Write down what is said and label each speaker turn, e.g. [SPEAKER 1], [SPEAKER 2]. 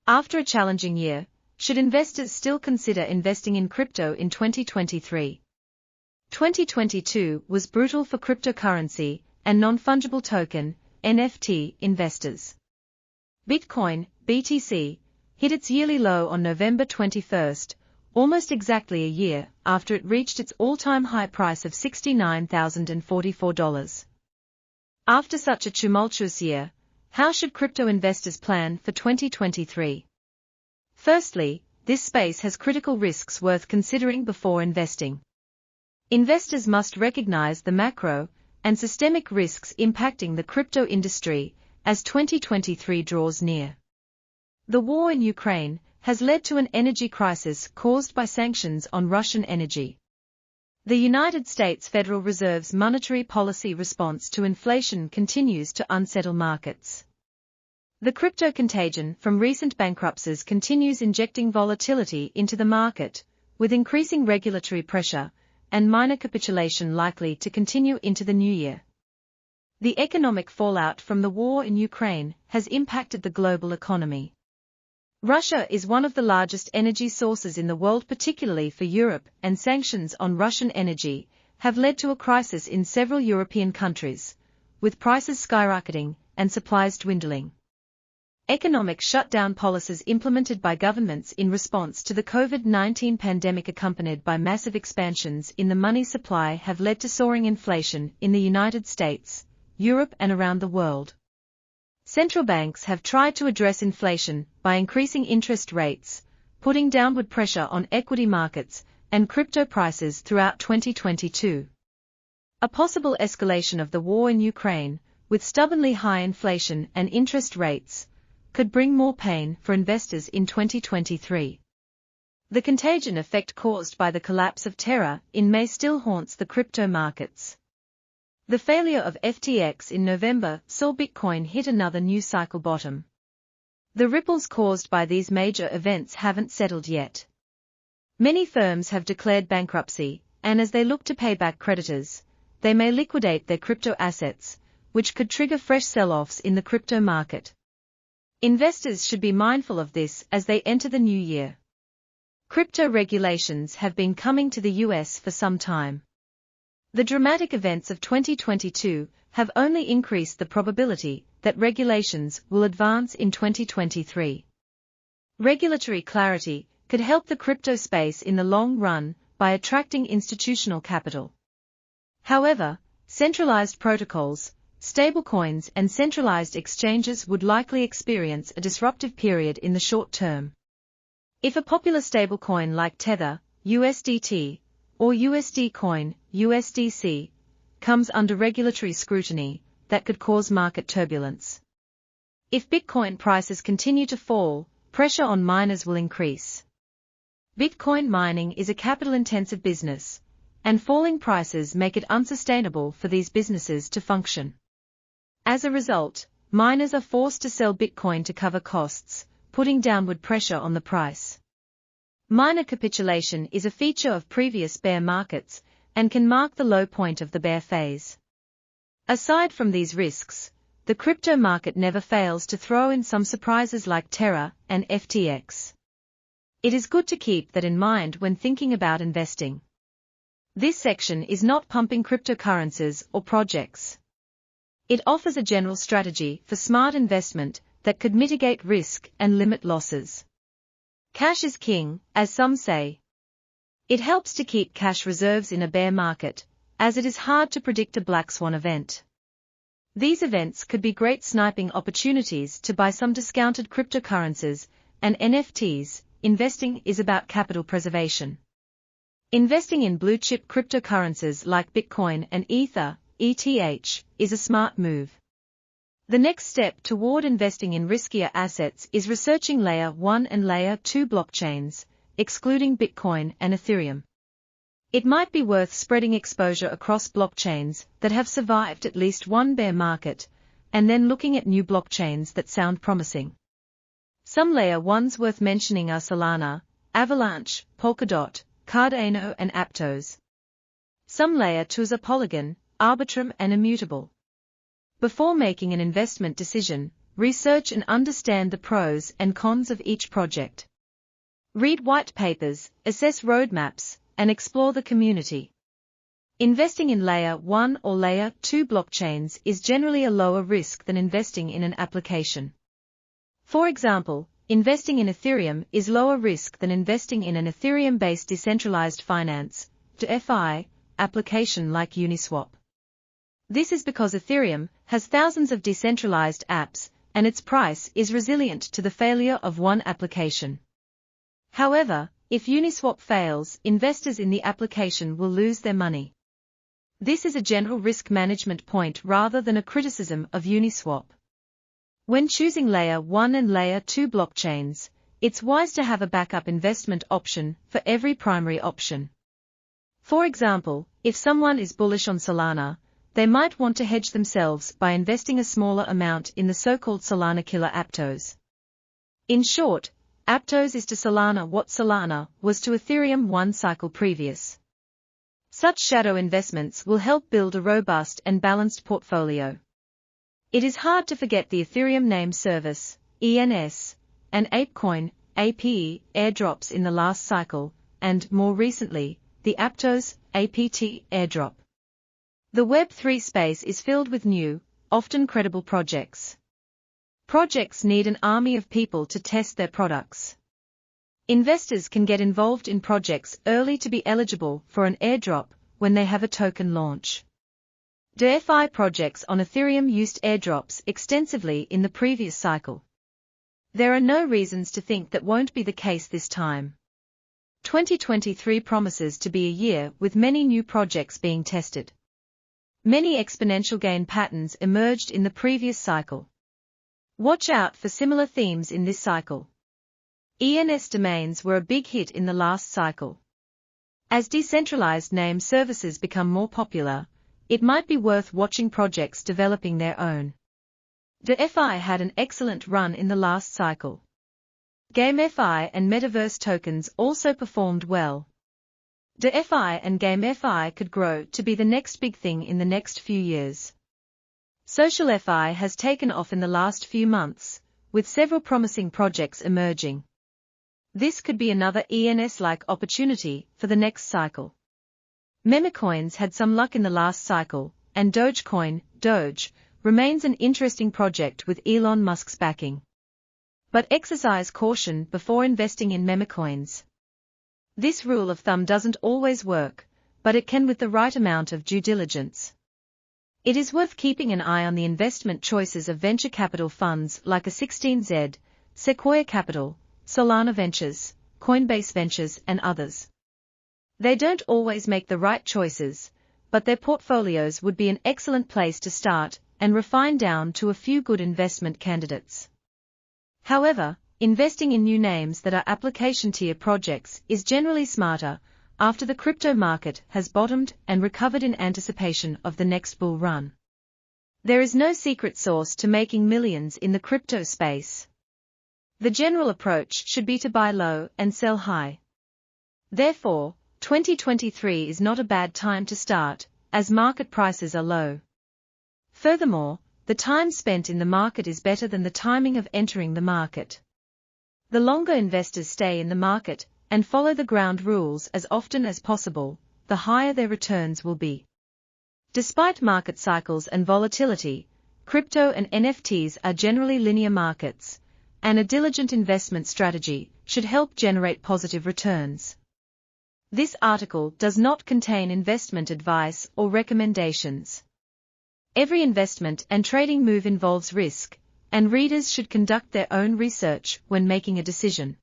[SPEAKER 1] After a challenging year, should investors still consider investing in crypto in 2023? 2022 was brutal for cryptocurrency and non-fungible token (NFT) investors. Bitcoin, BTC, hit its yearly low on November 21, almost exactly a year after it reached its all-time high price of $69,044. After such a tumultuous year, how should crypto investors plan for 2023? Firstly, this space has critical risks worth considering before investing. Investors must recognize the macro and systemic risks impacting the crypto industry as 2023 draws near. The war in Ukraine has led to an energy crisis caused by sanctions on Russian energy. The United States Federal Reserve's monetary policy response to inflation continues to unsettle markets. The crypto contagion from recent bankruptcies continues injecting volatility into the market, with increasing regulatory pressure and minor capitulation likely to continue into the new year. The economic fallout from the war in Ukraine has impacted the global economy. Russia is one of the largest energy sources in the world, particularly for Europe, and sanctions on Russian energy have led to a crisis in several European countries, with prices skyrocketing and supplies dwindling. Economic shutdown policies implemented by governments in response to the COVID-19 pandemic, accompanied by massive expansions in the money supply, have led to soaring inflation in the United States, Europe, and around the world. Central banks have tried to address inflation by increasing interest rates, putting downward pressure on equity markets and crypto prices throughout 2022. A possible escalation of the war in Ukraine, with stubbornly high inflation and interest rates, could bring more pain for investors in 2023. The contagion effect caused by the collapse of Terra in May still haunts the crypto markets. The failure of FTX in November saw Bitcoin hit another new cycle bottom. The ripples caused by these major events haven't settled yet. Many firms have declared bankruptcy, and as they look to pay back creditors, they may liquidate their crypto assets, which could trigger fresh sell-offs in the crypto market. Investors should be mindful of this as they enter the new year. Crypto regulations have been coming to the US for some time. The dramatic events of 2022 have only increased the probability that regulations will advance in 2023. Regulatory clarity could help the crypto space in the long run by attracting institutional capital. However, centralized protocols, stablecoins, and centralized exchanges would likely experience a disruptive period in the short term. If a popular stablecoin like Tether, USDT, or USD Coin, USDC, comes under regulatory scrutiny, that could cause market turbulence. If Bitcoin prices continue to fall, pressure on miners will increase. Bitcoin mining is a capital-intensive business, and falling prices make it unsustainable for these businesses to function. As a result, miners are forced to sell Bitcoin to cover costs, putting downward pressure on the price. Miner capitulation is a feature of previous bear markets and can mark the low point of the bear phase. Aside from these risks, the crypto market never fails to throw in some surprises like Terra and FTX. It is good to keep that in mind when thinking about investing. This section is not pumping cryptocurrencies or projects. It offers a general strategy for smart investment that could mitigate risk and limit losses. Cash is king, as some say. It helps to keep cash reserves in a bear market, as it is hard to predict a black swan event. These events could be great sniping opportunities to buy some discounted cryptocurrencies and NFTs. Investing is about capital preservation. Investing in blue-chip cryptocurrencies like Bitcoin and Ether, ETH, is a smart move. The next step toward investing in riskier assets is researching Layer 1 and Layer 2 blockchains, excluding Bitcoin and Ethereum. It might be worth spreading exposure across blockchains that have survived at least one bear market, and then looking at new blockchains that sound promising. Some Layer 1s worth mentioning are Solana, Avalanche, Polkadot, Cardano, and Aptos. Some Layer 2s are Polygon, Arbitrum, and Immutable. Before making an investment decision, research and understand the pros and cons of each project. Read white papers, assess roadmaps, and explore the community. Investing in Layer 1 or Layer 2 blockchains is generally a lower risk than investing in an application. For example, investing in Ethereum is lower risk than investing in an Ethereum-based decentralized finance (DeFi) application like Uniswap. This is because Ethereum has thousands of decentralized apps, and its price is resilient to the failure of one application. However, if Uniswap fails, investors in the application will lose their money. This is a general risk management point rather than a criticism of Uniswap. When choosing Layer 1 and Layer 2 blockchains, it's wise to have a backup investment option for every primary option. For example, if someone is bullish on Solana, they might want to hedge themselves by investing a smaller amount in the so-called Solana killer Aptos. In short, Aptos is to Solana what Solana was to Ethereum one cycle previous. Such shadow investments will help build a robust and balanced portfolio. It is hard to forget the Ethereum Name Service, ENS, and ApeCoin, APE, airdrops in the last cycle, and, more recently, the Aptos, APT, airdrop. The Web3 space is filled with new, often credible projects. Projects need an army of people to test their products. Investors can get involved in projects early to be eligible for an airdrop when they have a token launch. DeFi projects on Ethereum used airdrops extensively in the previous cycle. There are no reasons to think that won't be the case this time. 2023 promises to be a year with many new projects being tested. Many exponential gain patterns emerged in the previous cycle. Watch out for similar themes in this cycle. ENS domains were a big hit in the last cycle. As decentralized name services become more popular, it might be worth watching projects developing their own. DeFi had an excellent run in the last cycle. GameFi and Metaverse tokens also performed well. DeFi and GameFi could grow to be the next big thing in the next few years. SocialFi has taken off in the last few months, with several promising projects emerging. This could be another ENS-like opportunity for the next cycle. Memecoins had some luck in the last cycle, and Dogecoin, Doge, remains an interesting project with Elon Musk's backing. But exercise caution before investing in memecoins. This rule of thumb doesn't always work, but it can with the right amount of due diligence. It is worth keeping an eye on the investment choices of venture capital funds like A16Z, Sequoia Capital, Solana Ventures, Coinbase Ventures, and others. They don't always make the right choices, but their portfolios would be an excellent place to start and refine down to a few good investment candidates. However, investing in new names that are application-tier projects is generally smarter after the crypto market has bottomed and recovered in anticipation of the next bull run. There is no secret sauce to making millions in the crypto space. The general approach should be to buy low and sell high. Therefore, 2023 is not a bad time to start, as market prices are low. Furthermore, the time spent in the market is better than the timing of entering the market. The longer investors stay in the market and follow the ground rules as often as possible, the higher their returns will be. Despite market cycles and volatility, crypto and NFTs are generally linear markets, and a diligent investment strategy should help generate positive returns. This article does not contain investment advice or recommendations. Every investment and trading move involves risk, and readers should conduct their own research when making a decision.